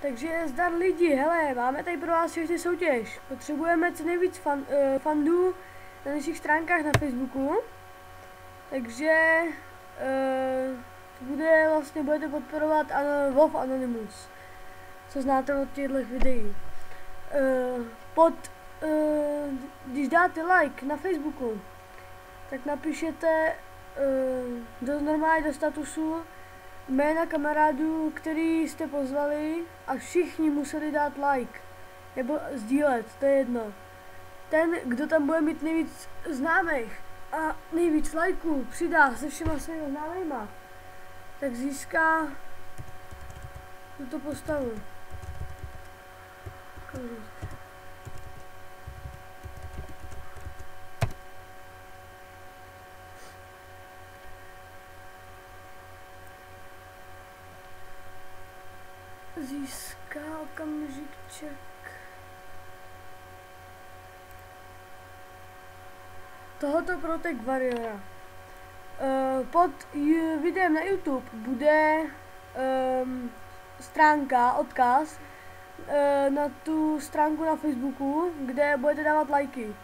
Takže zdar lidi, hele, máme tady pro vás všechny soutěž. Potřebujeme co nejvíc fandů na našich stránkách na Facebooku. Takže budete podporovat WoW Anonymous, co znáte od těchto videí. Když dáte like na Facebooku, tak napíšete normálně do statusu jména kamarádů, který jste pozvali, a všichni museli dát like nebo sdílet, to je jedno. Ten, kdo tam bude mít nejvíc známých a nejvíc lajků přidá se všema svými známejma, tak získá tuto postavu. Získá okamžikček. Tohoto Protect Warriora. Pod videem na YouTube bude stránka, odkaz na tu stránku na Facebooku, kde budete dávat lajky.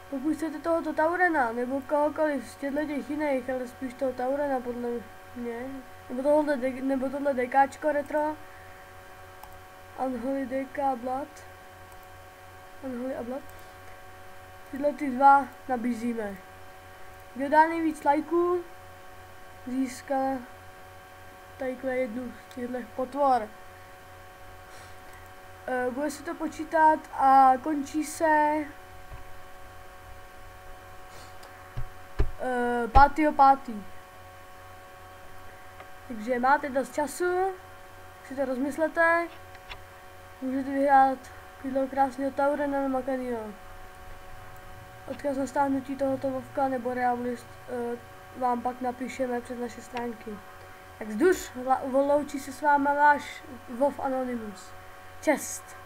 Pokud chcete tohoto Taurena nebo kohokoliv z těchto jiných, ale spíš toho Taurena podle mě, nebo tohle DKčko retro, Unholy DK Blood, Unholy a Blood, tyhle ty dva nabízíme. Kdo dá nejvíc lajků, získá tadyhle jednu z těchto potvor. Bude se to počítat a končí se 5.5. Takže máte dost času, si to rozmyslete, můžete vyhrát takového krásného Taurena namakaného. Odkaz na stáhnutí tohoto Vovka nebo Realist vám pak napíšeme přes naše stránky. Tak zduř, loučí se s váma váš WoW Anonymous. Čest!